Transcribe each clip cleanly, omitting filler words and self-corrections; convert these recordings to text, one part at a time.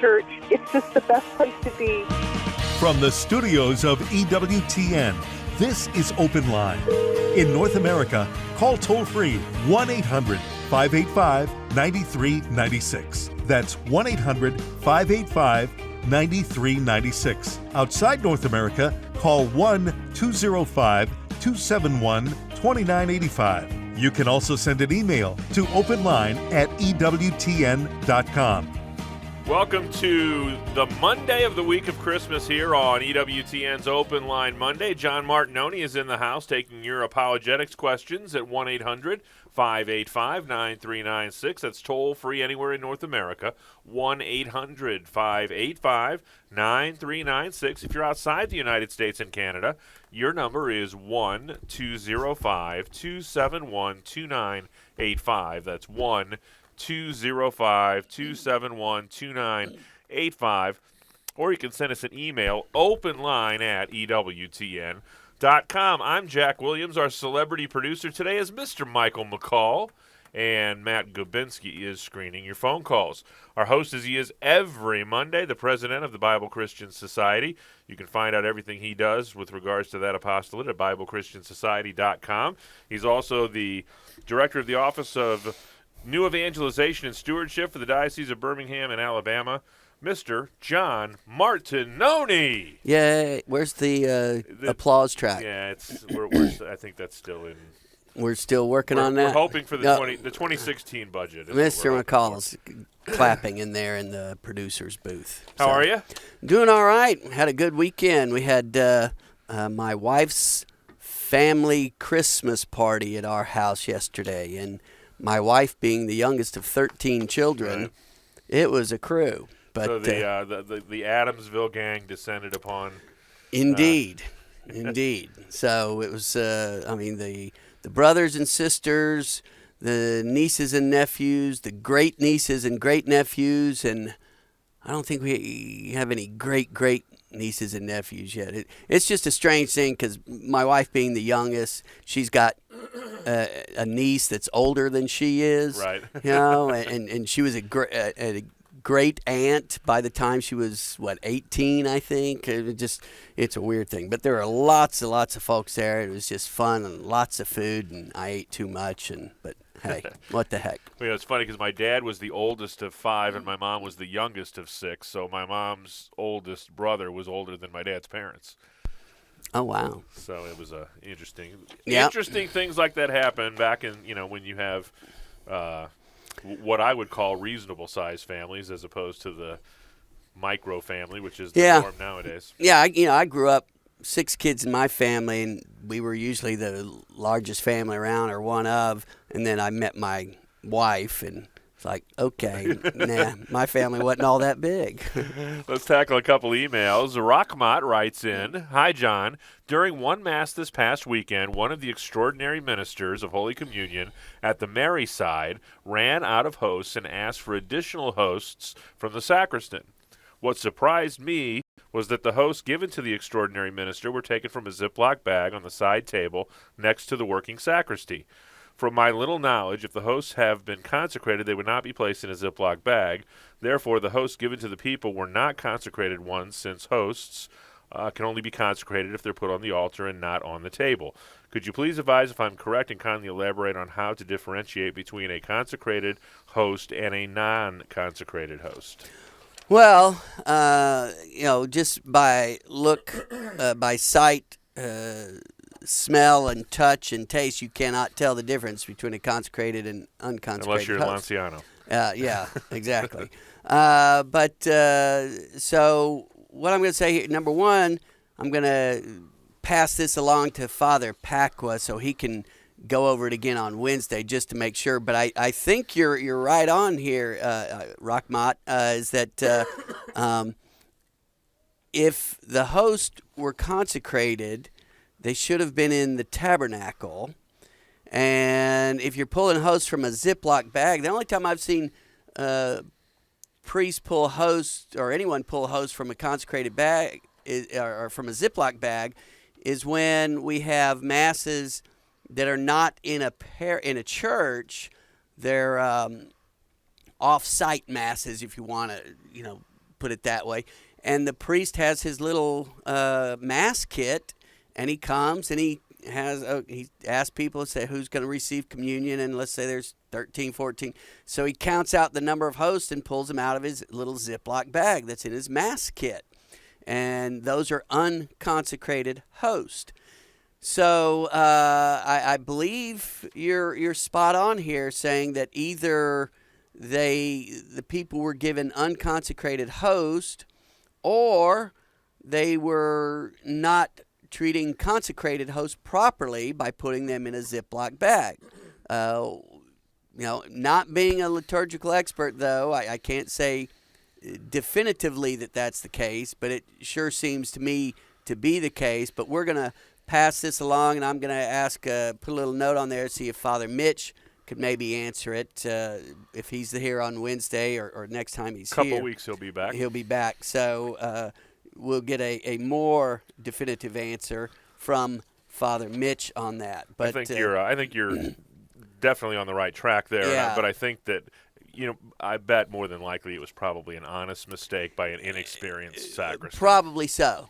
church. It's just the best place to be. From the studios of EWTN, this is Open Line. In North America, call toll-free 1-800-585-9396. That's 1-800-585-9396. Outside North America, call 1-205-271-2985. You can also send an email to openline@ewtn.com. Welcome to the Monday of the week of Christmas here on EWTN's Open Line Monday. John Martignoni is in the house taking your apologetics questions at 1-800-585-9396. That's toll-free anywhere in North America, 1-800-585-9396. If you're outside the United States and Canada, your number is 1-205-271-2985. That's 1-205-271-2985. Or you can send us an email, openline@ewtn.com. I'm Jack Williams. Our celebrity producer today is Mr. Michael McCall, and Matt Gubinski is screening your phone calls. Our host, as he is every Monday, the president of the Bible Christian Society. You can find out everything he does with regards to that apostolate at BibleChristianSociety.com. He's also the director of the Office of New Evangelization and Stewardship for the Diocese of Birmingham and Alabama, Mr. John Martignoni. Yeah, where's the applause track? Yeah, I think that's still in. We're still working on that. We're hoping for the 2016 budget. Mr. McCall's clapping in there in the producer's booth. How are you? Doing all right. Had a good weekend. We had my wife's family Christmas party at our house yesterday, and my wife being the youngest of 13 children, right. It was a crew. But so the Adamsville gang descended upon. Indeed. So it was. The brothers and sisters, the nieces and nephews, the great nieces and great nephews, and I don't think we have any great nieces and nephews yet. It's just a strange thing because my wife being the youngest, she's got a niece that's older than she is, right? You know, and she was a great aunt by the time she was 18, I think. It's a weird thing, but there are lots of folks there. It was just fun and lots of food, and I ate too much, but hey, what the heck. Well, it's funny because my dad was the oldest of 5 and my mom was the youngest of 6, so my mom's oldest brother was older than my dad's parents. Oh, wow. So it was interesting things like that happen back in, when you have what I would call reasonable-sized families as opposed to the micro family, which is the norm nowadays. Yeah, I grew up 6 kids in my family, and we were usually the largest family around or one of, and then I met my wife, and it's like, okay, nah, my family wasn't all that big. Let's tackle a couple emails. Rockmott writes in, Hi, John. During one Mass this past weekend, one of the extraordinary ministers of Holy Communion at the Mary side ran out of hosts and asked for additional hosts from the sacristan. What surprised me was that the hosts given to the extraordinary minister were taken from a Ziploc bag on the side table next to the working sacristy. From my little knowledge, if the hosts have been consecrated, they would not be placed in a Ziploc bag. Therefore, the hosts given to the people were not consecrated ones, since hosts can only be consecrated if they're put on the altar and not on the table. Could you please advise if I'm correct and kindly elaborate on how to differentiate between a consecrated host and a non-consecrated host? Well, just by by sight, smell and touch and taste, you cannot tell the difference between a consecrated and unconsecrated unless you're host. Lanciano. Yeah, exactly. So what I'm going to say here, number one, I'm going to pass this along to Father Pacqua so he can go over it again on Wednesday just to make sure. But I think you're right on here, Rockmott, is that if the host were consecrated, they should have been in the tabernacle. And if you're pulling hosts from a Ziploc bag, the only time I've seen priests pull hosts or anyone pull hosts from a consecrated bag or from a Ziploc bag is when we have masses that are not in a church. They're off-site masses, if you want to, put it that way. And the priest has his little mass kit, and he comes and he asks people, say who's going to receive communion, and let's say there's 13, 14. So he counts out the number of hosts and pulls them out of his little Ziploc bag that's in his mass kit. And those are unconsecrated hosts. So I believe you're spot on here, saying that either the people were given unconsecrated host, or they were not treating consecrated hosts properly by putting them in a Ziploc bag. Not being a liturgical expert, though, I can't say definitively that that's the case, but it sure seems to me to be the case. But we're going to pass this along, and I'm going to ask, put a little note on there, see if Father Mitch could maybe answer it if he's here on Wednesday or next time he's here. Couple weeks he'll be back. He'll be back. So we'll get a more definitive answer from Father Mitch on that. But I think you're definitely on the right track there. Yeah. But I think that, I bet more than likely it was probably an honest mistake by an inexperienced sacristan. Probably so.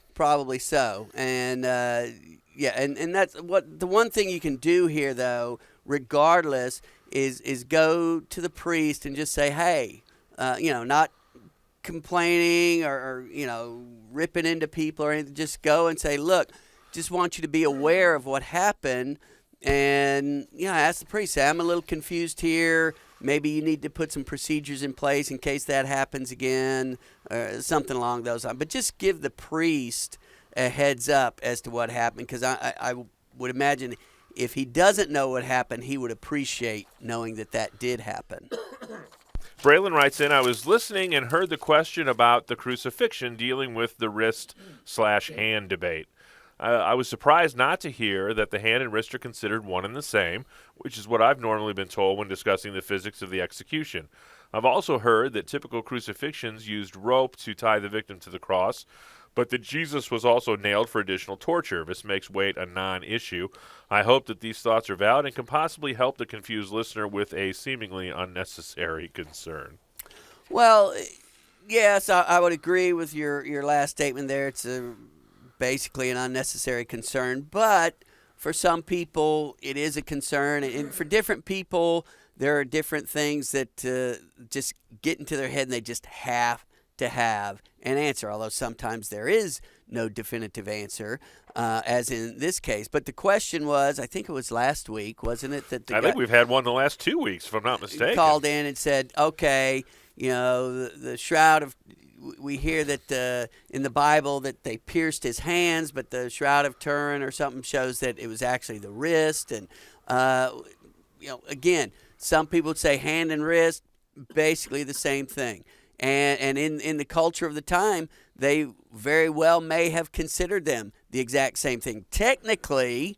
And and that's what the one thing you can do here, though, regardless, is go to the priest and just say, hey, not complaining or ripping into people or anything. Just go and say, look, just want you to be aware of what happened. And, ask the priest, say, I'm a little confused here. Maybe you need to put some procedures in place in case that happens again, something along those lines. But just give the priest a heads up as to what happened, because I would imagine if he doesn't know what happened, he would appreciate knowing that did happen. Braylon writes in, I was listening and heard the question about the crucifixion dealing with the wrist/hand debate. I was surprised not to hear that the hand and wrist are considered one and the same, which is what I've normally been told when discussing the physics of the execution. I've also heard that typical crucifixions used rope to tie the victim to the cross, but that Jesus was also nailed for additional torture. This makes weight a non-issue. I hope that these thoughts are valid and can possibly help the confused listener with a seemingly unnecessary concern. Well, yes, I would agree with your last statement there. It's basically an unnecessary concern, but for some people it is a concern, and for different people there are different things that just get into their head and they just have to have an answer, although sometimes there is no definitive answer, as in this case. But the question was, I think it was last week, wasn't it? I think we've had one the last 2 weeks, if I'm not mistaken. Called in and said, okay, the shroud of, we hear that in the Bible that they pierced his hands, but the Shroud of Turin or something shows that it was actually the wrist. And, again, some people would say hand and wrist, basically the same thing. And in the culture of the time, they very well may have considered them the exact same thing. Technically,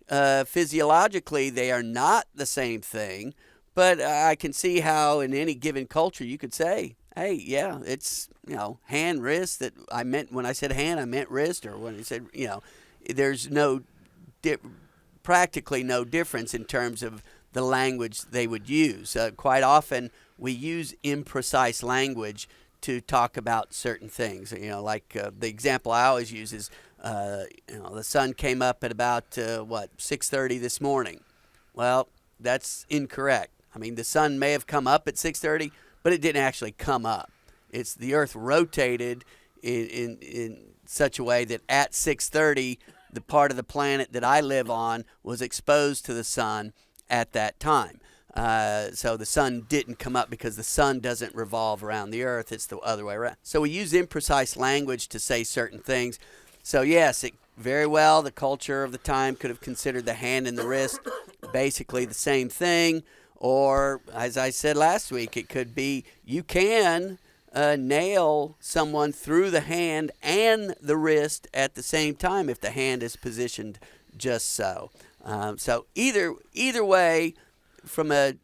physiologically, they are not the same thing, but I can see how in any given culture you could say, hey, yeah, it's, hand, wrist. That I meant when I said hand, I meant wrist. Or when I said, there's practically no difference in terms of the language they would use. Quite often we use imprecise language to talk about certain things. Like the example I always use is, the sun came up at about 6:30 this morning. Well, that's incorrect. I mean, the sun may have come up at 6:30. But it didn't actually come up. It's the Earth rotated in such a way that at 6:30, the part of the planet that I live on was exposed to the sun at that time. So the sun didn't come up because the sun doesn't revolve around the Earth. It's the other way around. So we use imprecise language to say certain things. So yes, very well, the culture of the time could have considered the hand and the wrist basically the same thing. Or, as I said last week, it could be you can nail someone through the hand and the wrist at the same time if the hand is positioned just so. So either way, from a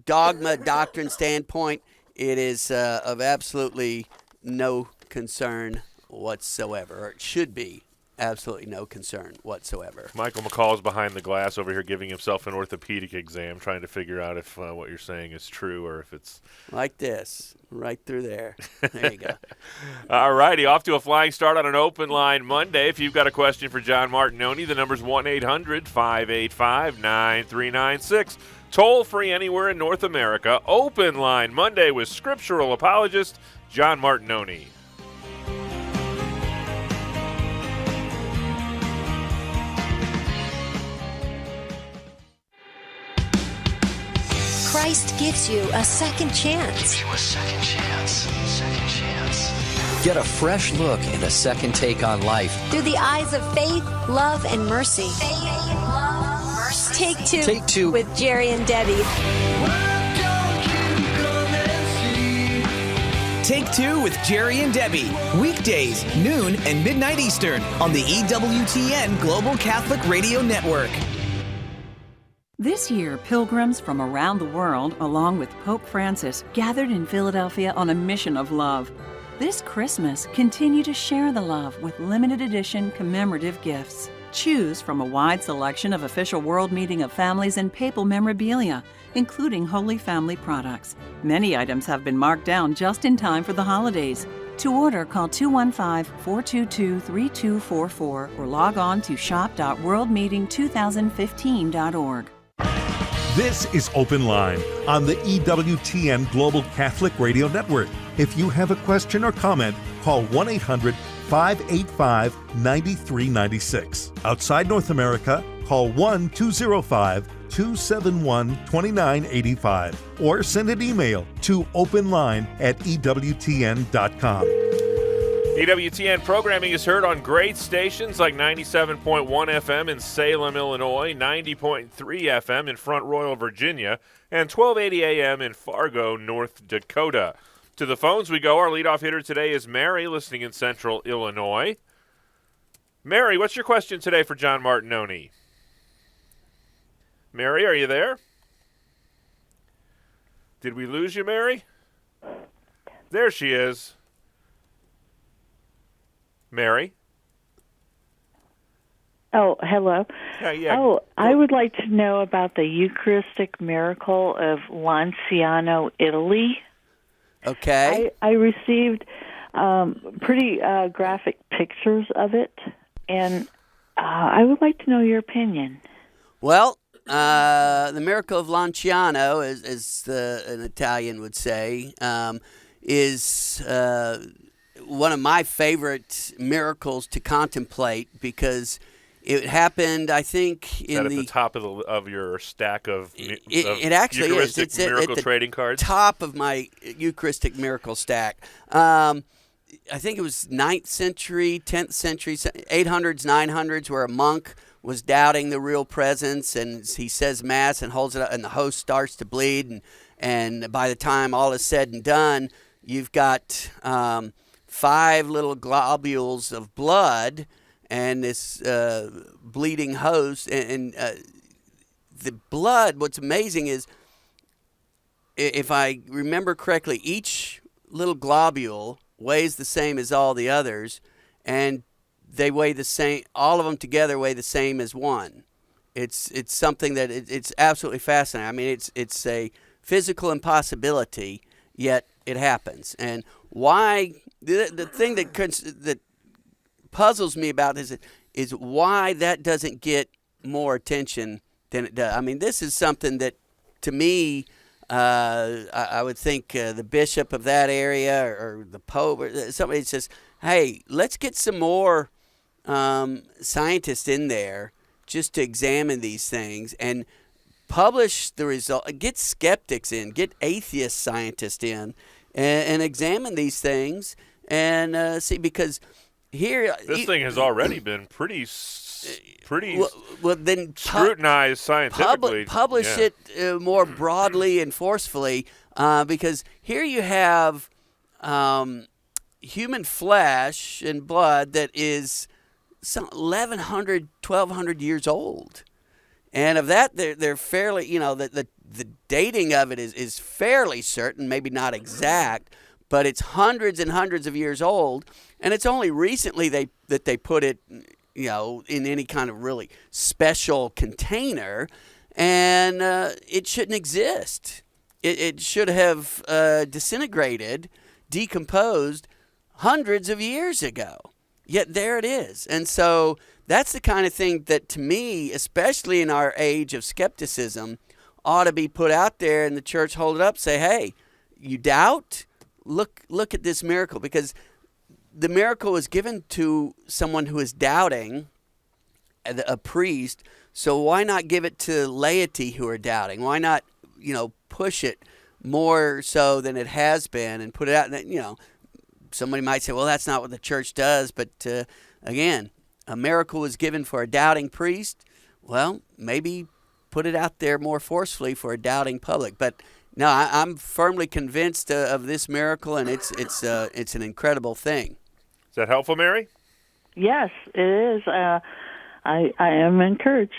doctrine standpoint, it is of absolutely no concern whatsoever, or it should be absolutely no concern whatsoever. Michael McCall's behind the glass over here giving himself an orthopedic exam, trying to figure out if what you're saying is true or if it's... Like this, right through there. There you go. All righty, off to a flying start on an open line Monday. If you've got a question for John Martignoni, the number's 1-800-585-9396. Toll free anywhere in North America. Open line Monday with scriptural apologist John Martignoni. Christ gives you a second chance. Get a fresh look and a second take on life. Through the eyes of faith, love, and mercy. Take two. Take two with Jerry and Debbie. Take Two with Jerry and Debbie. Weekdays, noon and midnight Eastern on the EWTN Global Catholic Radio Network. This year, pilgrims from around the world, along with Pope Francis, gathered in Philadelphia on a mission of love. This Christmas, continue to share the love with limited edition commemorative gifts. Choose from a wide selection of official World Meeting of Families and papal memorabilia, including Holy Family products. Many items have been marked down just in time for the holidays. To order, call 215-422-3244 or log on to shop.worldmeeting2015.org. This is Open Line on the EWTN Global Catholic Radio Network. If you have a question or comment, call 1-800-585-9396. Outside North America, call 1-205-271-2985 or send an email to openline@ewtn.com. EWTN programming is heard on great stations like 97.1 FM in Salem, Illinois, 90.3 FM in Front Royal, Virginia, and 1280 AM in Fargo, North Dakota. To the phones we go. Our leadoff hitter today is Mary, listening in Central Illinois. Mary, what's your question today for John Martignoni? Mary, are you there? Did we lose you, Mary? There she is. Mary? Oh, hello. Yeah. I would like to know about the Eucharistic miracle of Lanciano, Italy. Okay. I received pretty graphic pictures of it, and I would like to know your opinion. Well, the miracle of Lanciano, as an Italian would say, is one of my favorite miracles to contemplate because it happened, I think, at the top of your stack of it actually Eucharistic is. It's miracle at the trading cards. Top of my Eucharistic miracle stack. I think it was 9th century, 10th century, 800s, 900s, where a monk was doubting the real presence, and he says Mass and holds it up, and the host starts to bleed, and by the time all is said and done, you've got 5 little globules of blood and this bleeding host. And the blood, what's amazing is, if I remember correctly, each little globule weighs the same as all the others, and they weigh the same. All of them together weigh the same as one. It's something that it's absolutely fascinating. I mean, it's a physical impossibility, yet it happens. And why? The thing that puzzles me about this is why that doesn't get more attention than it does. I mean, this is something that, to me, I would think the bishop of that area or the pope or somebody says, hey, let's get some more scientists in there just to examine these things and publish the result. Get skeptics in, get atheist scientists in, and examine these things and see, because here this thing has already been pretty well, then scrutinized scientifically. Publish it more broadly and forcefully, because here you have human flesh and blood that is some 1,100, 1,200 years old. And of that, they're fairly, the dating of it is fairly certain, maybe not exact, but it's hundreds and hundreds of years old. And it's only recently that they put it in any kind of really special container, and it shouldn't exist. It should have disintegrated, decomposed hundreds of years ago. Yet there it is. And so that's the kind of thing that, to me, especially in our age of skepticism, ought to be put out there, and the church hold it up, say, hey, you doubt? Look at this miracle, because the miracle was given to someone who is doubting, a priest. So why not give it to laity who are doubting? Why not, push it more so than it has been and put it out? Somebody might say, well, that's not what the church does. But again, a miracle was given for a doubting priest. Well, maybe put it out there more forcefully for a doubting public. But no, I'm firmly convinced of this miracle, and it's an incredible thing. Is that helpful, Mary? Yes, it is. I am encouraged.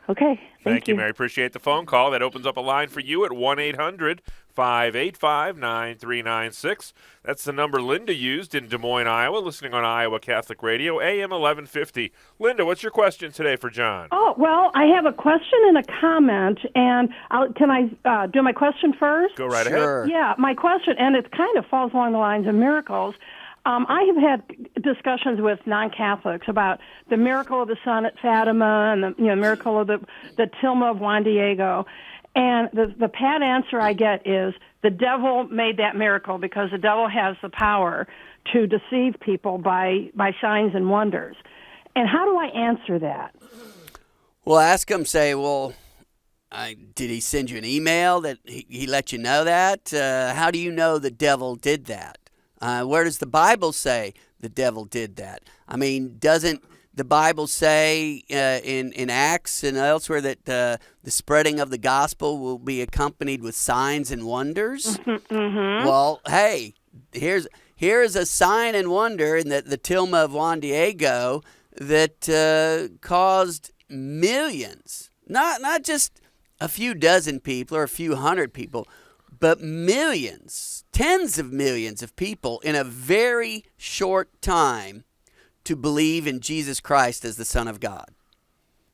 Okay. Thank you, Mary. Appreciate the phone call. That opens up a line for you at 1-800-585-9396. That's the number Linda used in Des Moines, Iowa, listening on Iowa Catholic Radio, AM 1150. Linda, what's your question today for John? Oh, well, I have a question and a comment, and can I do my question first? Go right Sure. ahead. Yeah, my question, and it kind of falls along the lines of miracles. I have had discussions with non-Catholics about the miracle of the sun at Fatima and the miracle of the tilma of Juan Diego, and the pat answer I get is the devil made that miracle because the devil has the power to deceive people by signs and wonders. And how do I answer that? Well, ask him, say, well, did he send you an email that he let you know that? How do you know the devil did that? Where does the Bible say the devil did that? I mean, doesn't the Bible say in Acts and elsewhere that the spreading of the gospel will be accompanied with signs and wonders? Mm-hmm. Well, hey, here's a sign and wonder in the tilma of Juan Diego that caused millions, not just a few dozen people or a few hundred people, but millions, tens of millions of people in a very short time to believe in Jesus Christ as the Son of God.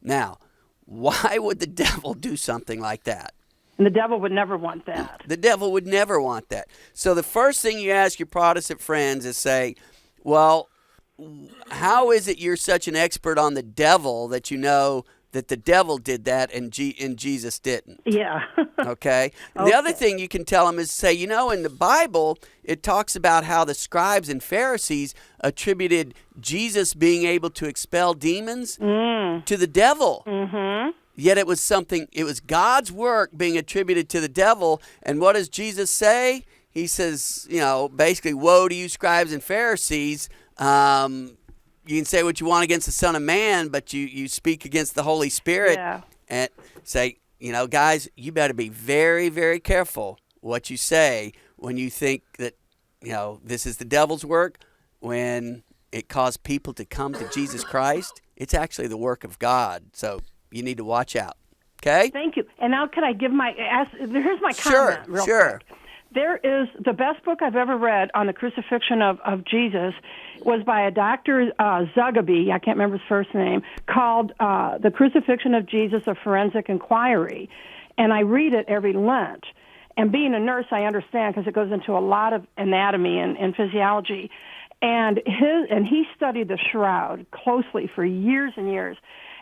Now, why would the devil do something like that? And the devil would never want that. The devil would never want that. So the first thing you ask your Protestant friends is say, well, how is it you're such an expert on the devil that you know that the devil did that and Jesus didn't? Yeah. Okay? The other thing you can tell them is say, in the Bible, it talks about how the scribes and Pharisees attributed Jesus being able to expel demons to the devil. Mm-hmm. Yet it was God's work being attributed to the devil. And what does Jesus say? He says, basically, woe to you scribes and Pharisees. You can say what you want against the Son of Man, but you speak against the Holy Spirit. Yeah. And say, guys, you better be very, very careful what you say when you think that, this is the devil's work. When it caused people to come to Jesus Christ, it's actually the work of God. So you need to watch out. Okay? Thank you. And now can I give here's my Sure, comment real sure. quick. There is the best book I've ever read on the crucifixion of Jesus was by a Dr. Zugaby, I can't remember his first name, called The Crucifixion of Jesus, a Forensic Inquiry. And I read it every Lent. And being a nurse, I understand because it goes into a lot of anatomy and physiology. And he studied the shroud closely for years and years.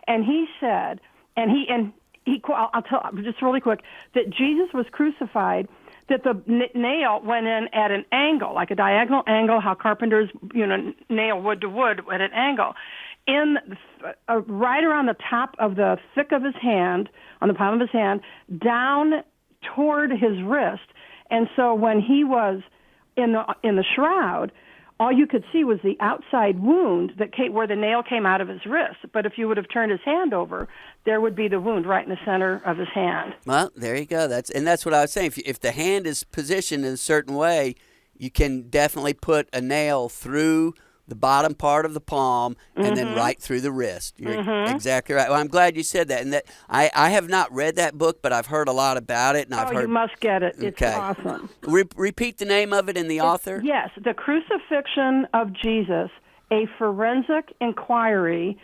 And he said, I'll tell just really quick, that Jesus was crucified, that the nail went in at an angle, like a diagonal angle, how carpenters, nail wood to wood at an angle, right around the top of the thick of his hand, on the palm of his hand, down toward his wrist. And so when he was in the shroud, all you could see was the outside wound where the nail came out of his wrist. But if you would have turned his hand over, there would be the wound right in the center of his hand. Well, there you go. That's what I was saying. If the hand is positioned in a certain way, you can definitely put a nail through the bottom part of the palm and then right through the wrist. You're exactly right. Well, I'm glad you said that. And that I have not read that book, but I've heard a lot about it. And I've heard you must get it. It's okay. awesome. Repeat the name of it and the author? Yes, The Crucifixion of Jesus, a Forensic Inquiry.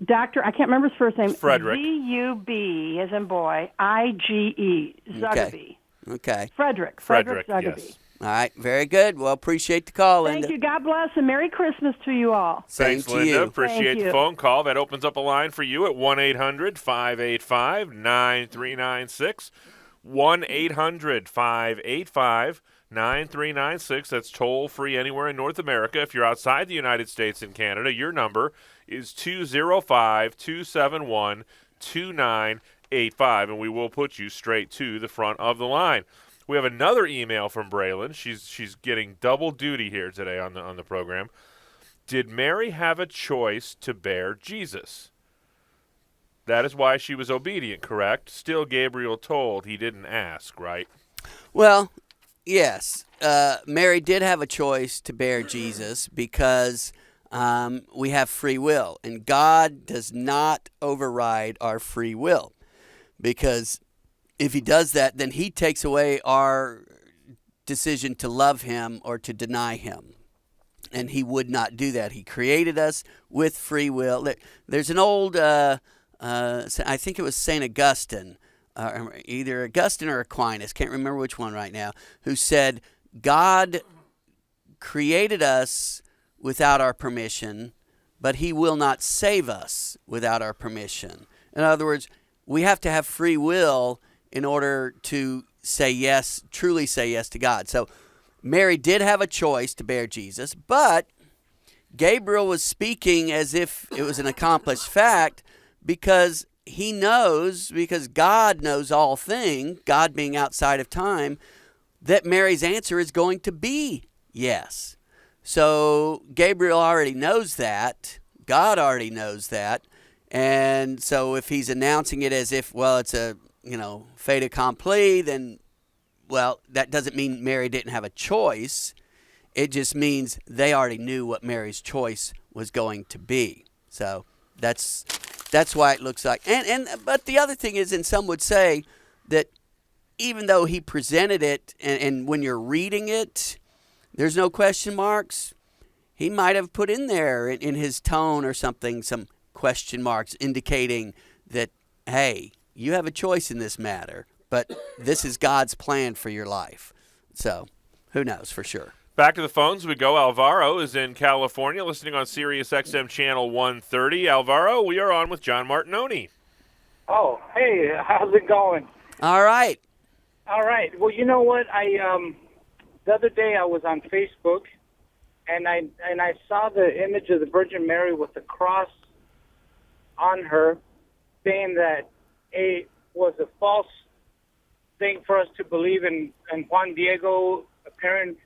Dr. I can't remember his first name. Frederick. Z-U-B, as in boy, I-G-E, Zugaby. Okay. Frederick Zugaby. Yes. All right. Very good. Well, appreciate the call, Linda. Thank you. God bless, and Merry Christmas to you all. Thanks, Same to Linda. you. Appreciate Thank the you. phone call. That opens up a line for you at 1-800-585-9396. 1-800-585-9396. That's toll-free anywhere in North America. If you're outside the United States and Canada, your number is 205-271-2985, and we will put you straight to the front of the line. We have another email from Braylon. She's getting double duty here today on the program. Did Mary have a choice to bear Jesus? That is why she was obedient, correct? Still, Gabriel told he didn't ask, right? Well, yes. Mary did have a choice to bear Jesus because we have free will, and God does not override our free will, because if he does that, then he takes away our decision to love him or to deny him. And he would not do that. He created us with free will. There's an old, I think it was St. Augustine, either Augustine or Aquinas, can't remember which one right now, who said, God created us without our permission, but he will not save us without our permission. In other words, we have to have free will in order to say yes, truly say yes to God. So Mary did have a choice to bear Jesus, but Gabriel was speaking as if it was an accomplished fact, because he knows, because God knows all things, God being outside of time, that Mary's answer is going to be yes. So Gabriel already knows that. God already knows that. And so if he's announcing it as if, well, it's a, fait accompli, then, well, that doesn't mean Mary didn't have a choice. It just means they already knew what Mary's choice was going to be. So that's why it looks like. But the other thing is, and some would say that even though he presented it, and when you're reading it, there's no question marks, he might have put in there in his tone or something some question marks indicating that, hey, you have a choice in this matter, but this is God's plan for your life. So who knows for sure. Back to the phones we go. Alvaro is in California, listening on Sirius XM Channel 130. Alvaro, we are on with John Martignoni. Oh, hey, how's it going? All right. All right. Well, you know what? The other day I was on Facebook, and I saw the image of the Virgin Mary with the cross on her, saying that it was a false thing for us to believe in Juan Diego appearing,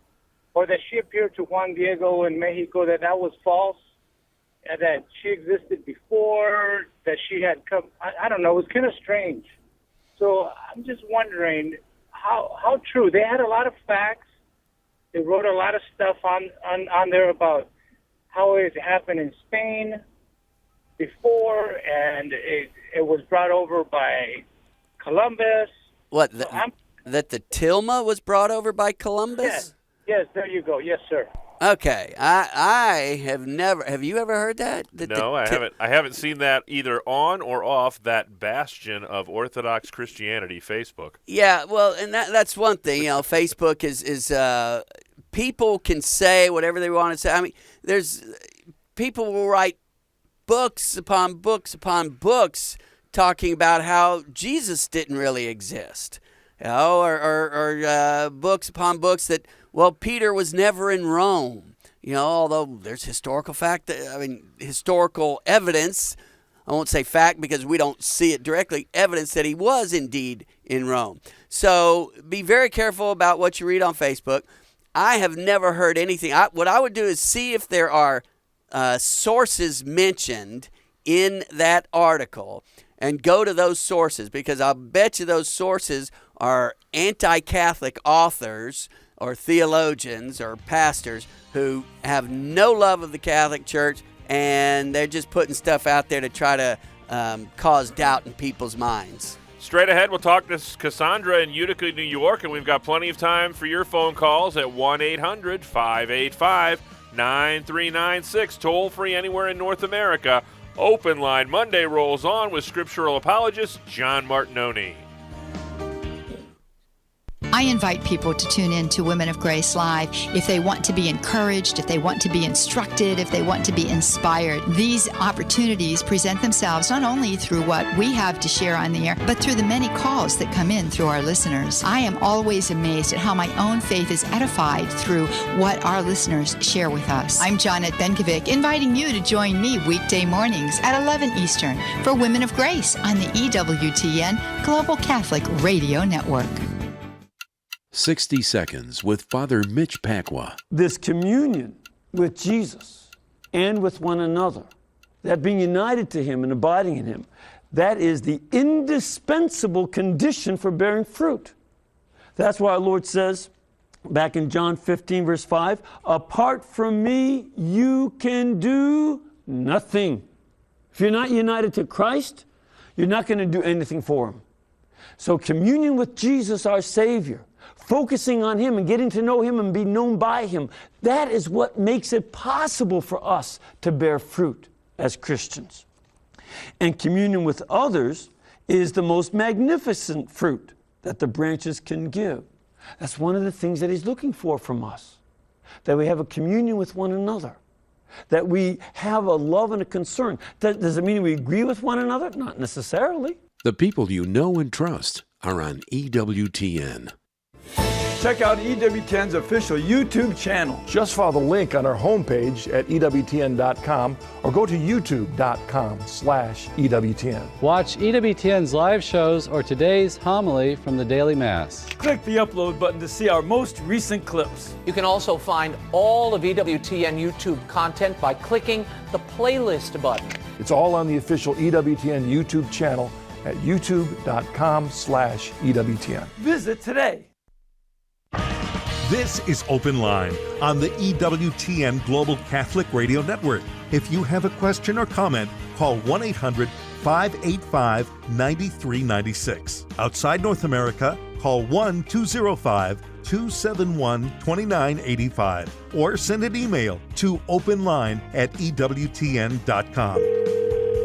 or that she appeared to Juan Diego in Mexico, that was false, and that she existed before, that she had come. I don't know. It was kind of strange. So I'm just wondering how true. They had a lot of facts. They wrote a lot of stuff on there about how it happened in Spain before, and it was brought over by Columbus. What, that the Tilma was brought over by Columbus? Yes, there you go. Yes, sir. Okay, I have never. Have you ever heard that? No, I haven't. I haven't seen that either on or off that bastion of Orthodox Christianity, Facebook. Yeah, well, and that's one thing. Facebook is people can say whatever they want to say. I mean, there's people will write books upon books upon books talking about how Jesus didn't really exist, or books upon books that, well, Peter was never in Rome, although there's historical evidence. I won't say fact because we don't see it directly, evidence that he was indeed in Rome. So be very careful about what you read on Facebook. I have never heard anything. What I would do is see if there are sources mentioned in that article and go to those sources, because I'll bet you those sources are anti-Catholic authors or theologians or pastors who have no love of the Catholic Church, and they're just putting stuff out there to try to cause doubt in people's minds. Straight ahead, we'll talk to Cassandra in Utica, New York, and we've got plenty of time for your phone calls at 1-800-585-9396. Toll free anywhere in North America. Open Line Monday rolls on with scriptural apologist John Martignoni. I invite people to tune in to Women of Grace Live if they want to be encouraged, if they want to be instructed, if they want to be inspired. These opportunities present themselves not only through what we have to share on the air, but through the many calls that come in through our listeners. I am always amazed at how my own faith is edified through what our listeners share with us. I'm Janet Benkovic, inviting you to join me weekday mornings at 11 Eastern for Women of Grace on the EWTN Global Catholic Radio Network. 60 Seconds with Father Mitch Pacwa. This communion with Jesus and with one another, that being united to Him and abiding in Him, that is the indispensable condition for bearing fruit. That's why our Lord says, back in John 15, verse 5, apart from me, you can do nothing. If you're not united to Christ, you're not going to do anything for Him. So communion with Jesus, our Savior, focusing on Him and getting to know Him and be known by Him, that is what makes it possible for us to bear fruit as Christians. And communion with others is the most magnificent fruit that the branches can give. That's one of the things that He's looking for from us, that we have a communion with one another, that we have a love and a concern. Does it mean we agree with one another? Not necessarily. The people you know and trust are on EWTN. Check out EWTN's official YouTube channel. Just follow the link on our homepage at EWTN.com or go to YouTube.com/EWTN. Watch EWTN's live shows or today's homily from the Daily Mass. Click the upload button to see our most recent clips. You can also find all of EWTN YouTube content by clicking the playlist button. It's all on the official EWTN YouTube channel at YouTube.com/EWTN. Visit today. This is Open Line on the EWTN Global Catholic Radio Network. If you have a question or comment, call 1-800-585-9396. Outside North America, call 1-205-271-2985 or send an email to openline@EWTN.com.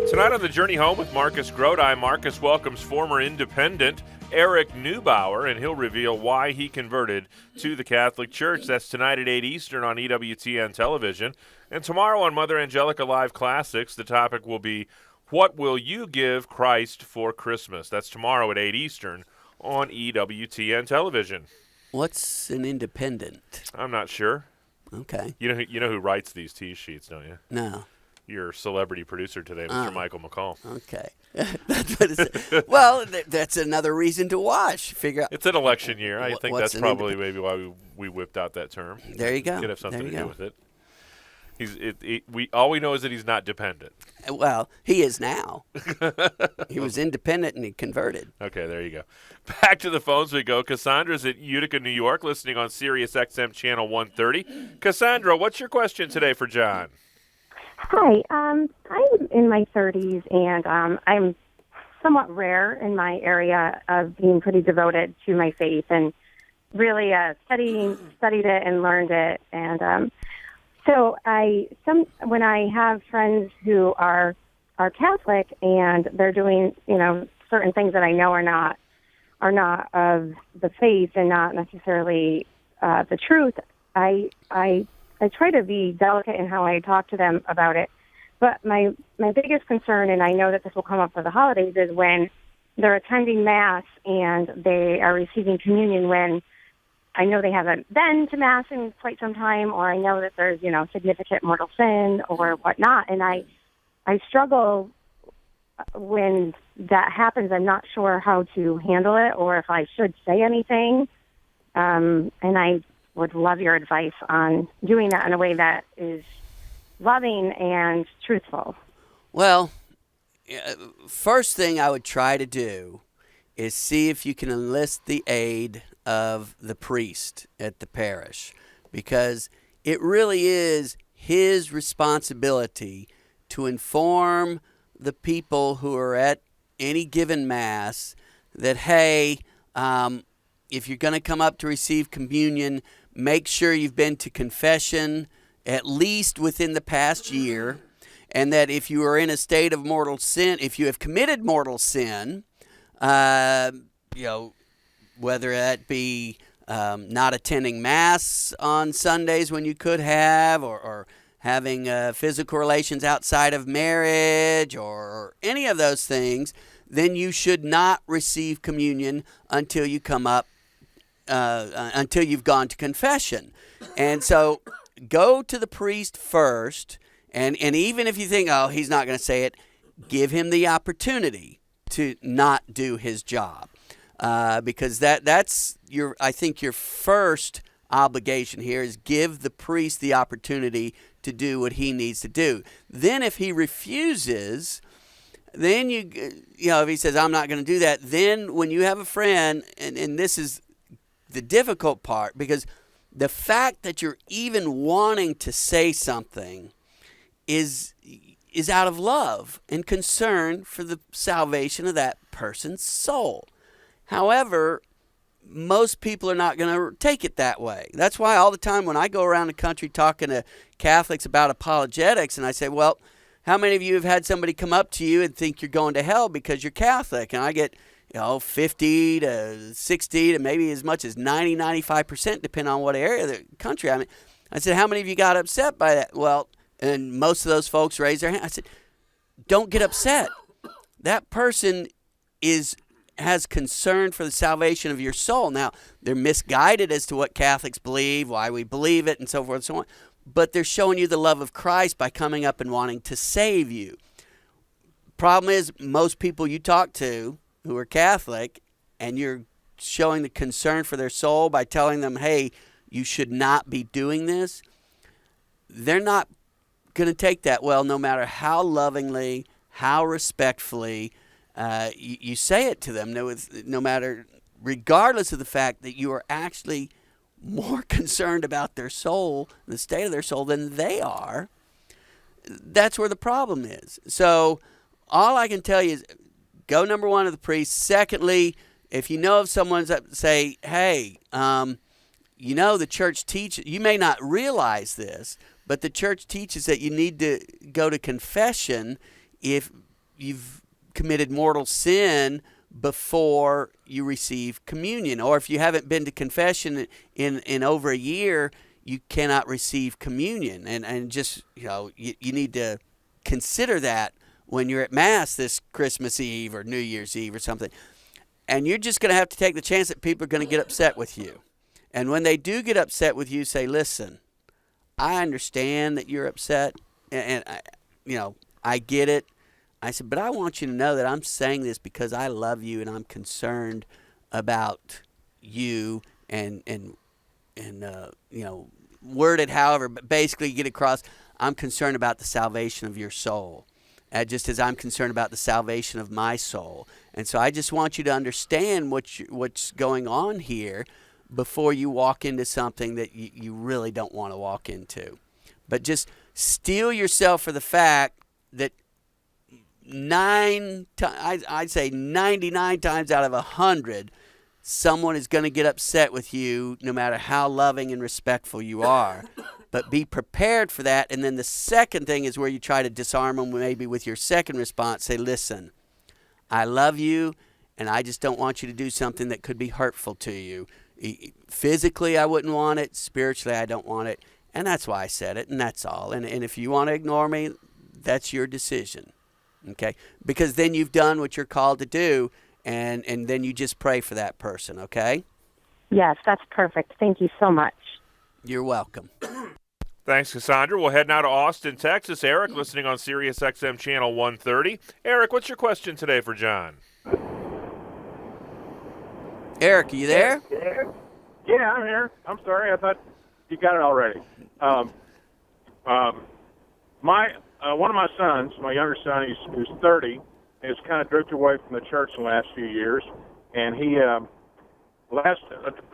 Tonight on the Journey Home with Marcus Grodi, Marcus welcomes former independent Eric Neubauer, and he'll reveal why he converted to the Catholic Church. That's tonight at 8 Eastern on EWTN television. And tomorrow on Mother Angelica Live Classics, the topic will be, what will you give Christ for Christmas? That's tomorrow at 8 Eastern on EWTN television. What's an independent? I'm not sure. Okay. You know who writes these tease sheets, don't you? No. Your celebrity producer today, Mr. Michael McCall. Okay. That's what it's, well, that's another reason to watch. Figure out. It's an election year. I think that's probably maybe why we whipped out that term. There you go. Could have something to do with it. All we know is that he's not dependent. Well, he is now. He was independent and he converted. Okay, there you go. Back to the phones we go. Cassandra's at Utica, New York, listening on Sirius XM Channel 130. Cassandra, what's your question today for John? Hi, I'm in my 30s, and I'm somewhat rare in my area of being pretty devoted to my faith and really studied it and learned it. And so when I have friends who are Catholic and they're doing certain things that I know are not of the faith and not necessarily the truth, I try to be delicate in how I talk to them about it. But my biggest concern, and I know that this will come up for the holidays, is when they're attending Mass and they are receiving communion when I know they haven't been to Mass in quite some time, or I know that there's, significant mortal sin or whatnot. And I struggle when that happens. I'm not sure how to handle it or if I should say anything. And I would love your advice on doing that in a way that is loving and truthful. Well, first thing I would try to do is see if you can enlist the aid of the priest at the parish, because it really is his responsibility to inform the people who are at any given Mass that, hey, if you're going to come up to receive communion, make sure you've been to confession at least within the past year. and that if you are in a state of mortal sin, if you have committed mortal sin, whether that be not attending Mass on Sundays when you could have, or having physical relations outside of marriage, or any of those things, then you should not receive communion until you come up, until you've gone to confession. And so go to the priest first, and even if you think, oh, he's not going to say it, give him the opportunity to not do his job. Because that's I think your first obligation here is give the priest the opportunity to do what he needs to do. Then if he refuses, then if he says, I'm not going to do that, then when you have a friend, and this is the difficult part, because the fact that you're even wanting to say something is out of love and concern for the salvation of that person's soul. However, most people are not going to take it that way. That's why all the time when I go around the country talking to Catholics about apologetics, and I say, well, how many of you have had somebody come up to you and think you're going to hell because you're Catholic? And I get 50 to 60 to maybe as much as 95%, depending on what area of the country I'm in. I said, how many of you got upset by that? Well, and most of those folks raised their hand. I said, don't get upset. That person has concern for the salvation of your soul. Now, they're misguided as to what Catholics believe, why we believe it, and so forth and so on. But they're showing you the love of Christ by coming up and wanting to save you. Problem is, most people you talk to who are Catholic, and you're showing the concern for their soul by telling them, hey, you should not be doing this, they're not going to take that well, no matter how lovingly, how respectfully you say it to them, no matter, regardless of the fact that you are actually more concerned about their soul, the state of their soul, than they are. That's where the problem is. So all I can tell you is go, number one, to the priest. Secondly, if you know of someone, say, hey, the church teaches, you may not realize this, but the church teaches that you need to go to confession if you've committed mortal sin before you receive communion, or if you haven't been to confession in over a year, you cannot receive communion. And just you need to consider that when you're at Mass this Christmas Eve or New Year's Eve or something. And you're just going to have to take the chance that people are going to get upset with you. And when they do get upset with you, say, listen, I understand that you're upset, and I get it. I said, but I want you to know that I'm saying this because I love you and I'm concerned about you, and word it however, but basically get across, I'm concerned about the salvation of your soul, just as I'm concerned about the salvation of my soul. And so I just want you to understand what's going on here before you walk into something that you really don't want to walk into. But just steel yourself for the fact that I'd say 99 times out of 100, someone is going to get upset with you no matter how loving and respectful you are. But be prepared for that. And then the second thing is where you try to disarm them, maybe with your second response. Say, listen, I love you, and I just don't want you to do something that could be hurtful to you. Physically, I wouldn't want it. Spiritually, I don't want it. And that's why I said it, and that's all. And if you want to ignore me, that's your decision. Okay? Because then you've done what you're called to do, and then you just pray for that person, okay? Yes, that's perfect. Thank you so much. You're welcome. Thanks, Cassandra. We'll head now to Austin, Texas. Eric, listening on Sirius XM Channel 130. Eric, what's your question today for John? Eric, are you there? Yeah, I'm here. I'm sorry. I thought you got it already. One of my sons, my younger son, who's 30, has kind of drifted away from the church in the last few years. And he,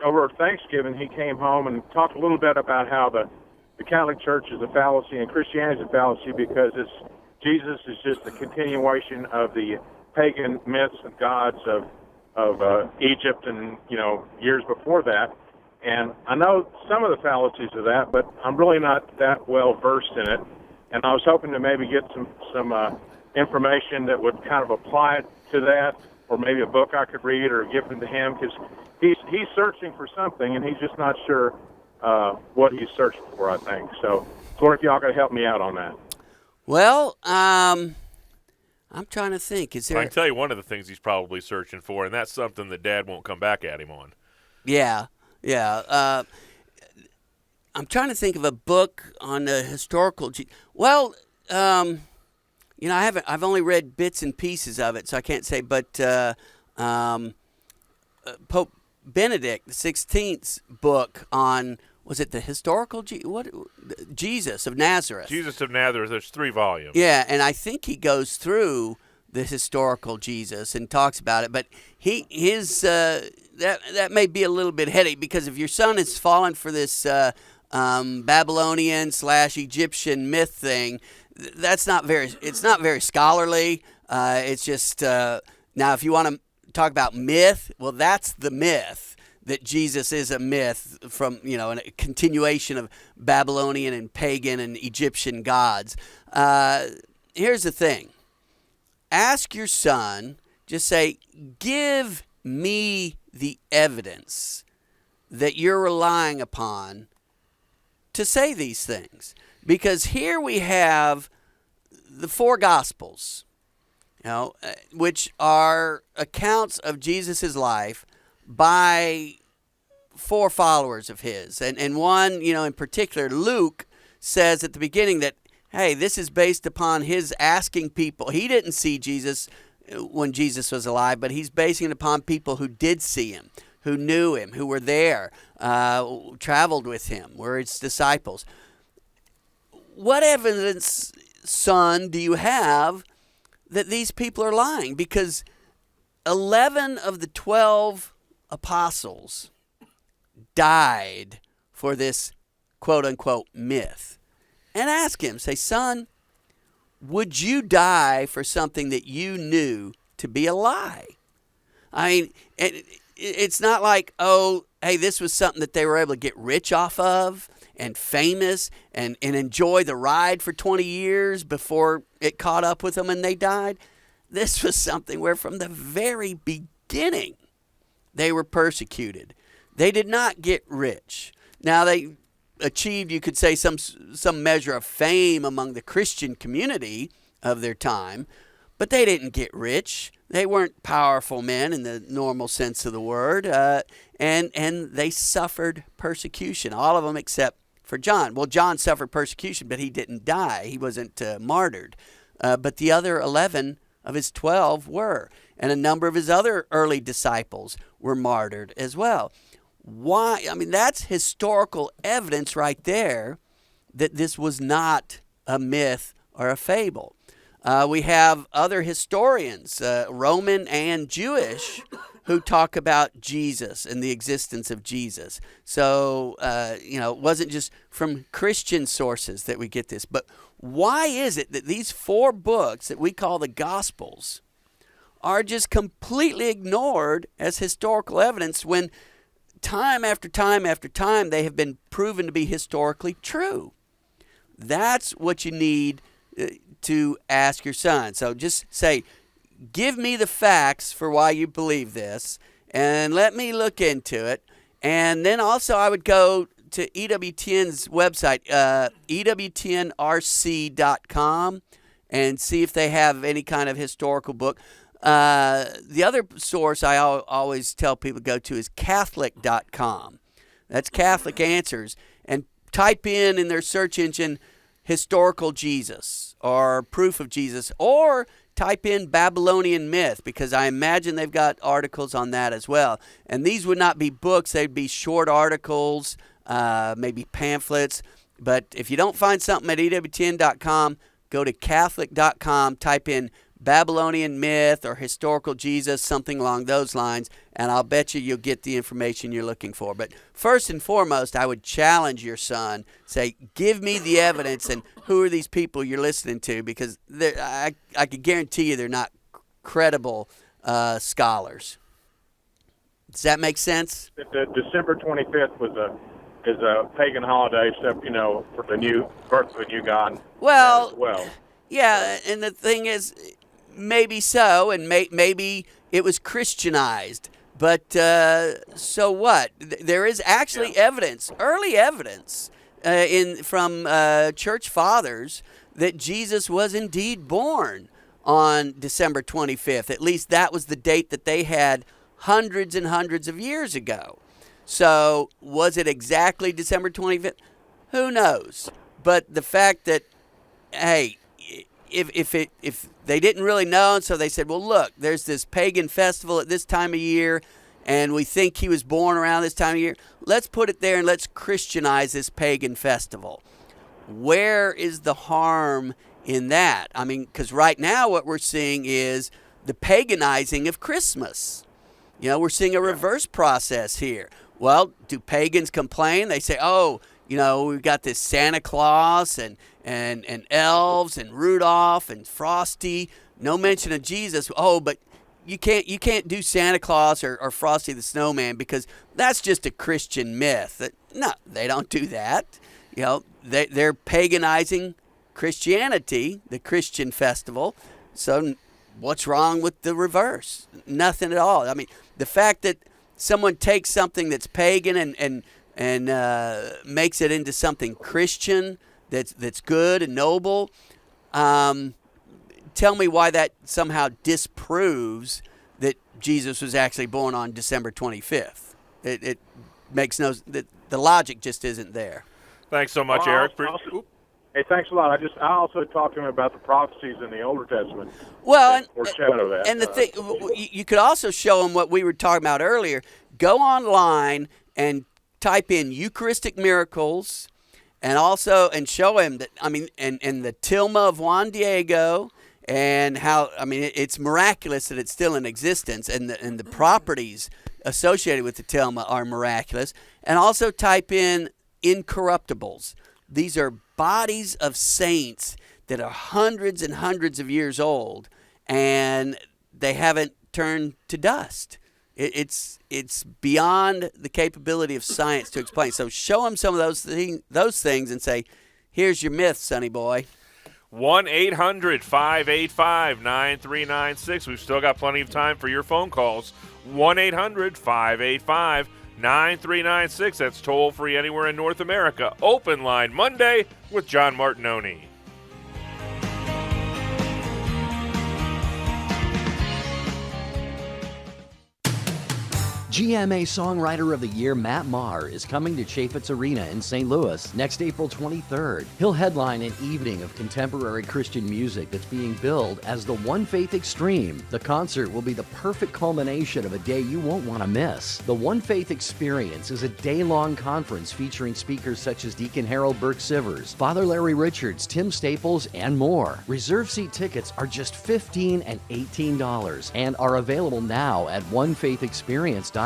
over Thanksgiving, he came home and talked a little bit about how the Catholic Church is a fallacy and Christianity is a fallacy because Jesus is just a continuation of the pagan myths and gods of Egypt and, years before that. And I know some of the fallacies of that, but I'm really not that well versed in it. and I was hoping to maybe get some information that would kind of apply it to that, or maybe a book I could read or give them to him, because he's searching for something, and he's just not sure what he's searching for, I think. So I wonder if y'all could help me out on that. Well, I'm trying to think. Is there? I can tell you one of the things he's probably searching for, and that's something that Dad won't come back at him on. Yeah. I'm trying to think of a book on the historical. Well, I've only read bits and pieces of it, so I can't say. But Pope Benedict XVI's book on, was it the historical Jesus of Nazareth? Jesus of Nazareth. There's 3 volumes. Yeah, and I think he goes through the historical Jesus and talks about it. But that may be a little bit heady, because if your son has fallen for this Babylonian/Egyptian myth thing, it's not very scholarly. It's just now, if you want to talk about myth, well, that's the myth, that Jesus is a myth from, a continuation of Babylonian and pagan and Egyptian gods. Here's the thing. Ask your son, just say, give me the evidence that you're relying upon to say these things. Because here we have the 4 Gospels, which are accounts of Jesus' life by 4 followers of his. And one, in particular, Luke, says at the beginning that, hey, this is based upon his asking people. He didn't see Jesus when Jesus was alive, but he's basing it upon people who did see him, who knew him, who were there, traveled with him, were his disciples. What evidence, son, do you have that these people are lying? Because 11 of the 12 apostles died for this quote-unquote myth. And ask him, say, son, would you die for something that you knew to be a lie? I mean, it's not like, oh, hey, this was something that they were able to get rich off of and famous and enjoy the ride for 20 years before it caught up with them and they died. This was something where from the very beginning they were persecuted. They did not get rich. Now, they achieved, you could say, some measure of fame among the Christian community of their time, but they didn't get rich. They weren't powerful men in the normal sense of the word, and they suffered persecution, all of them except for John. Well, John suffered persecution, but he didn't die. He wasn't martyred. But the other 11 of his 12 were, and a number of his other early disciples were martyred as well. Why? I mean, that's historical evidence right there that this was not a myth or a fable. We have other historians, Roman and Jewish, who talk about Jesus and the existence of Jesus. So, it wasn't just from Christian sources that we get this. But why is it that these 4 books that we call the Gospels are just completely ignored as historical evidence when time after time after time they have been proven to be historically true? That's what you need to ask your son. So just say, give me the facts for why you believe this, and let me look into it. And then also I would go to EWTN's website, EWTNRC.com, and see if they have any kind of historical book. The other source I always tell people to go to is Catholic.com. That's Catholic Answers. And type in their search engine historical Jesus or proof of Jesus, or type in Babylonian myth, because I imagine they've got articles on that as well. And these would not be books. They'd be short articles, maybe pamphlets. But if you don't find something at EWTN.com, go to Catholic.com, type in Babylonian myth or historical Jesus, something along those lines, and I'll bet you'll get the information you're looking for. But first and foremost, I would challenge your son, say, give me the evidence, and who are these people you're listening to, because I can guarantee you they're not credible scholars. Does that make sense? The December 25th was is a pagan holiday, except for the new birth of a new god. Well, yeah, and the thing is, maybe so, and maybe it was Christianized. But so what? There is actually evidence, early evidence, from church fathers that Jesus was indeed born on December 25th. At least that was the date that they had hundreds and hundreds of years ago. So was it exactly December 25th? Who knows? But the fact that, hey, if they didn't really know, and so they said, well, look, there's this pagan festival at this time of year, and we think he was born around this time of year. Let's put it there and let's Christianize this pagan festival. Where is the harm in that? I mean, because right now what we're seeing is the paganizing of Christmas. We're seeing a reverse process here. Well, do pagans complain? They say, oh, we've got this Santa Claus and elves and Rudolph and Frosty. No mention of Jesus. Oh, but you can't do Santa Claus or Frosty the Snowman because that's just a Christian myth. No, they don't do that. They're paganizing Christianity, the Christian festival. So what's wrong with the reverse? Nothing at all. I mean, the fact that someone takes something that's pagan and makes it into something Christian that's good and noble, tell me why that somehow disproves that Jesus was actually born on December 25th. It makes the logic just isn't there. Thanks so much, Eric. Hey, thanks a lot. I also talked to him about the prophecies in the Older Testament. Well, foreshadow that. And the thing, you could also show him what we were talking about earlier. Go online and type in Eucharistic miracles, and show him that. I mean, and the tilma of Juan Diego, and how it's miraculous that it's still in existence, and the properties associated with the tilma are miraculous. And also type in incorruptibles. These are bodies of saints that are hundreds and hundreds of years old, and they haven't turned to dust. It's beyond the capability of science to explain. So show them some of those things and say, here's your myth, sonny boy. 1-800-585-9396. We've still got plenty of time for your phone calls. 1-800-585-9396. That's toll free anywhere in North America. Open line Monday with John Martignoni. GMA Songwriter of the Year Matt Maher is coming to Chaffetz Arena in St. Louis next April 23rd. He'll headline an evening of contemporary Christian music that's being billed as the One Faith Extreme. The concert will be the perfect culmination of a day you won't want to miss. The One Faith Experience is a day-long conference featuring speakers such as Deacon Harold Burke-Sivers, Father Larry Richards, Tim Staples, and more. Reserve seat tickets are just $15 and $18 and are available now at onefaithexperience.com.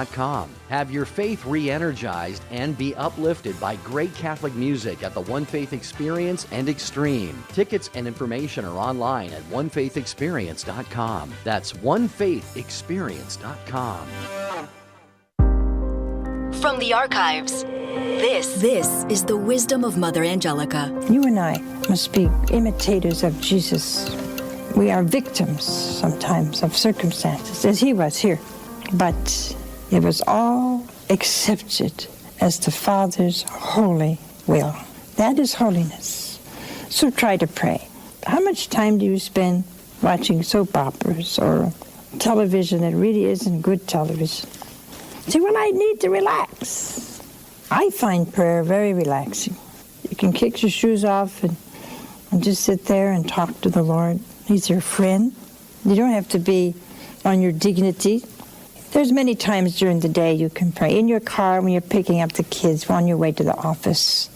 Have your faith re-energized and be uplifted by great Catholic music at the One Faith Experience and Extreme. Tickets and information are online at onefaithexperience.com. That's onefaithexperience.com. From the archives, this is the wisdom of Mother Angelica. You and I must be imitators of Jesus. We are victims sometimes of circumstances, as he was here. But it was all accepted as the Father's holy will. That is holiness. So try to pray. How much time do you spend watching soap operas or television that really isn't good television? See, when I need to relax, I find prayer very relaxing. You can kick your shoes off and just sit there and talk to the Lord. He's your friend. You don't have to be on your dignity. There's many times during the day you can pray. In your car, when you're picking up the kids, on your way to the office.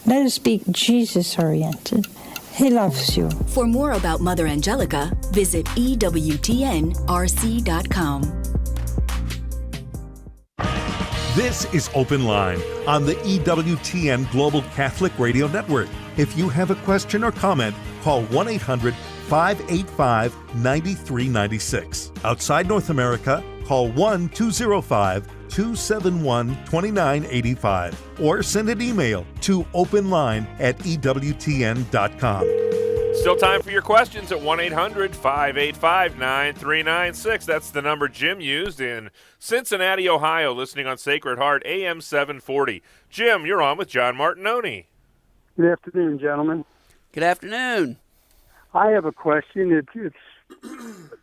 Let us be Jesus-oriented. He loves you. For more about Mother Angelica, visit EWTNRC.com. This is Open Line on the EWTN Global Catholic Radio Network. If you have a question or comment, call 1-800-585-9396. Outside North America, call 1-205-9 888-271-2985 or send an email to openline@ewtn.com. Still time for your questions at 1-800-585-9396. That's the number Jim used in Cincinnati, Ohio, listening on Sacred Heart, AM 740. Jim, you're on with John Martignoni. Good afternoon, gentlemen. Good afternoon. I have a question. It's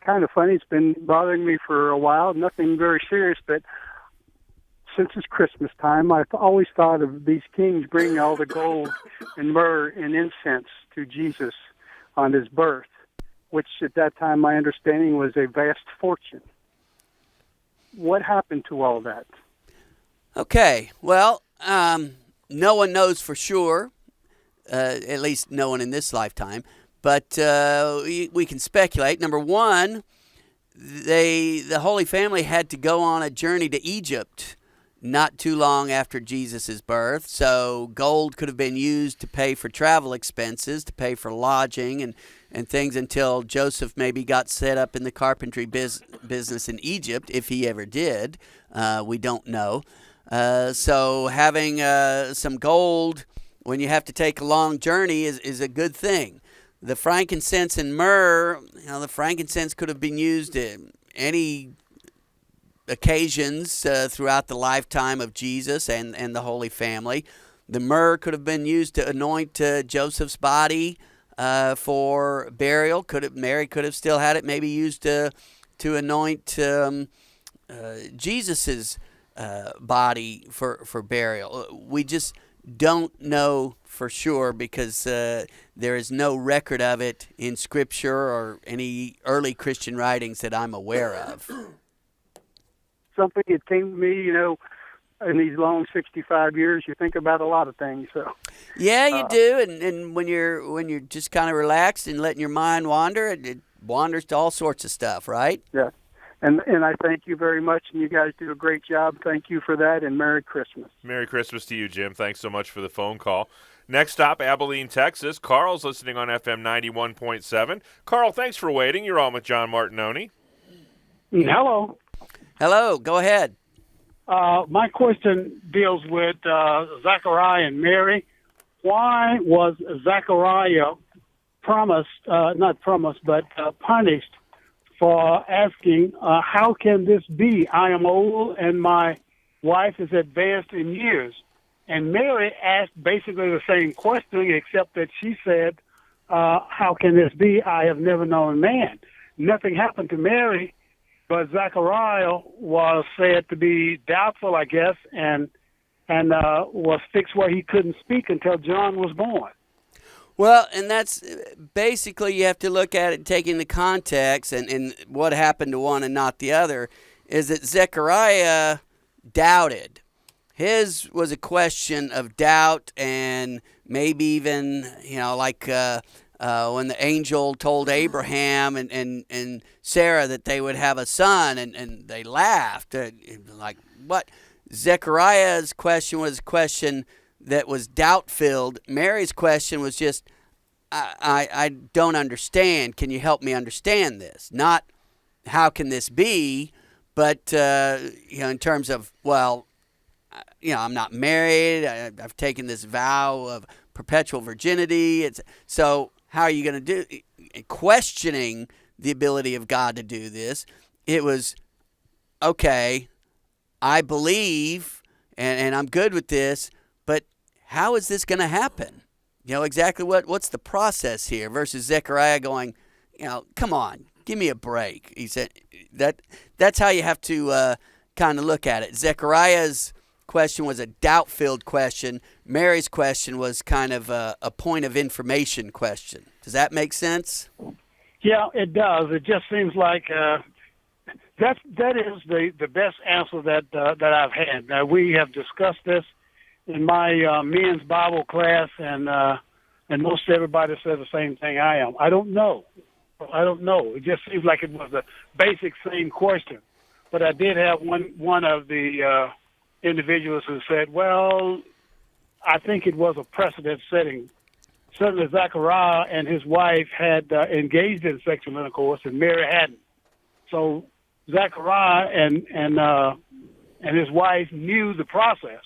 kind of funny. It's been bothering me for a while. Nothing very serious, but since it's Christmas time, I've always thought of these kings bringing all the gold and myrrh and incense to Jesus on his birth, which at that time my understanding was a vast fortune. What happened to all that? Okay, well, no one knows for sure, at least no one in this lifetime, but we can speculate. Number one, the Holy Family had to go on a journey to Egypt not too long after Jesus' birth, so gold could have been used to pay for travel expenses, to pay for lodging and things until Joseph maybe got set up in the carpentry business in Egypt, if he ever did. We don't know. So having some gold when you have to take a long journey is a good thing. The frankincense and myrrh, the frankincense could have been used in any occasions throughout the lifetime of Jesus and the Holy Family. The myrrh could have been used to anoint Joseph's body for burial. Mary could have still had it maybe used to anoint Jesus's body for burial. We just don't know for sure because there is no record of it in Scripture or any early Christian writings that I'm aware of. Something that came to me, in these long 65 years, you think about a lot of things. So yeah, you do, and when you're just kind of relaxed and letting your mind wander, it wanders to all sorts of stuff, right? Yeah, and I thank you very much, and you guys do a great job. Thank you for that, and Merry Christmas. Merry Christmas to you, Jim. Thanks so much for the phone call. Next stop, Abilene, Texas. Carl's listening on FM 91.7. Carl, thanks for waiting. You're on with John Martignoni. Hello. Hello, go ahead. My question deals with Zechariah and Mary. Why was Zechariah punished for asking, how can this be? I am old and my wife is advanced in years. And Mary asked basically the same question, except that she said, how can this be? I have never known man. Nothing happened to Mary. But Zechariah was said to be doubtful, I guess, and was fixed where he couldn't speak until John was born. Well, and that's basically you have to look at it taking the context and what happened to one and not the other, is that Zechariah doubted. His was a question of doubt and maybe even, when the angel told Abraham and Sarah that they would have a son, and they laughed. Like, what? Zechariah's question was a question that was doubt-filled. Mary's question was just, I don't understand. Can you help me understand this? Not, how can this be? But, in terms of, I'm not married. I've taken this vow of perpetual virginity. So how are you going to do it? Questioning the ability of God to do this. It was, okay, I believe, and I'm good with this, but how is this going to happen? Exactly what's the process here versus Zechariah going, come on, give me a break. He said that's how you have to kind of look at it. Zechariah's question was a doubt-filled question. Mary's question was kind of a point of information question. Does that make sense? Yeah, it does. It just seems like that is the best answer that I've had. Now, we have discussed this in my men's Bible class, and most everybody says the same thing I am. I don't know. It just seems like it was a basic same question. But I did have one of the individuals who said, well, I think it was a precedent-setting. Certainly Zechariah and his wife had engaged in sexual intercourse, and Mary hadn't. So Zechariah and and his wife knew the process.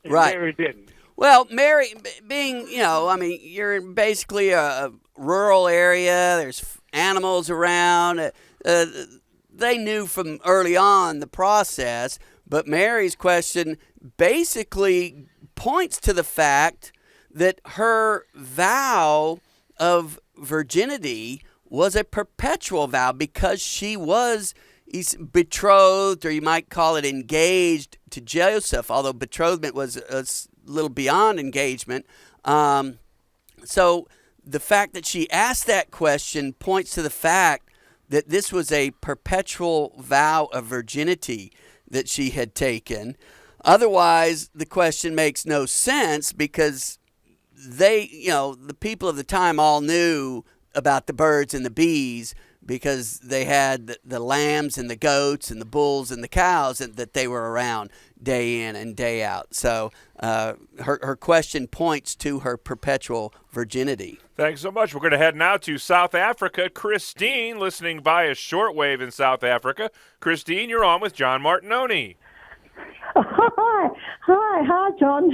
And Right. Mary didn't. Well, Mary, being, you're in basically a rural area. There's animals around. They knew from early on the process, but Mary's question basically points to the fact that her vow of virginity was a perpetual vow because she was betrothed, or you might call it engaged, to Joseph, although betrothment was a little beyond engagement. So the fact that she asked that question points to the fact that this was a perpetual vow of virginity that she had taken. Otherwise, the question makes no sense because the people of the time all knew about the birds and the bees because they had the lambs and the goats and the bulls and the cows that they were around day in and day out. So her question points to her perpetual virginity. Thanks so much. We're going to head now to South Africa. Christine, listening via shortwave in South Africa. Christine, you're on with John Martignoni. Hi, John.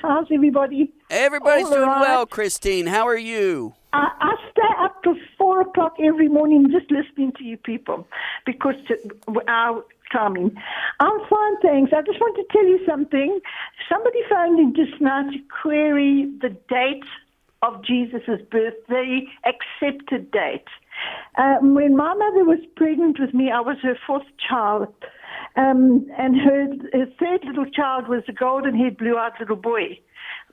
How's everybody? Everybody's doing well, Christine. How are you? I stay up till 4 o'clock every morning just listening to you people because our timing. I'm fine, thanks. I just want to tell you something. Somebody phoned in just now to query the date of Jesus' birth, the accepted date. When my mother was pregnant with me, I was her fourth child. And her third little child was a golden-haired, blue-eyed little boy.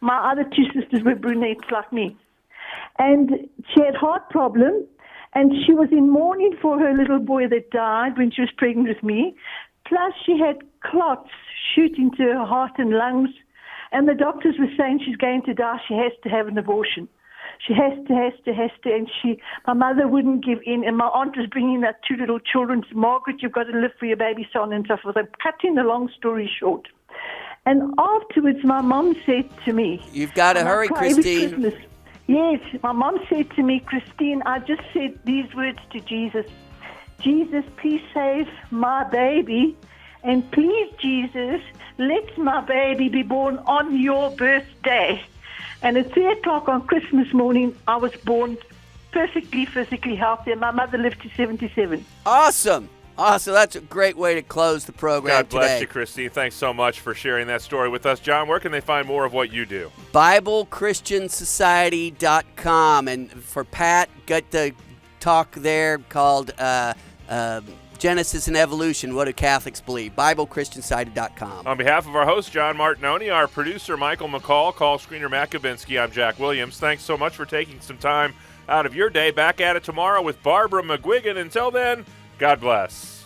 My other two sisters were brunettes like me. And she had heart problem, and she was in mourning for her little boy that died when she was pregnant with me. Plus, she had clots shooting to her heart and lungs, and the doctors were saying she's going to die. She has to have an abortion. She has to, and my mother wouldn't give in, and my aunt was bringing out two little children. Margaret, you've got to live for your baby, so on and so forth. I'm cutting the long story short. And afterwards, my mom said to me... You've got to hurry, Christine. Yes, my mom said to me, Christine, I just said these words to Jesus. Jesus, please save my baby, and please, Jesus, let my baby be born on your birthday. And at 3 o'clock on Christmas morning, I was born perfectly physically healthy, and my mother lived to 77. Awesome. That's a great way to close the program today. God bless you, Christine. Thanks so much for sharing that story with us. John, where can they find more of what you do? BibleChristianSociety.com. And for Pat, got the talk there called Genesis and Evolution. What do Catholics believe? BibleChristianSociety.com. On behalf of our host, John Martignoni, our producer, Michael McCall, call screener Matt Kabinski, I'm Jack Williams. Thanks so much for taking some time out of your day. Back at it tomorrow with Barbara McGuigan. Until then, God bless.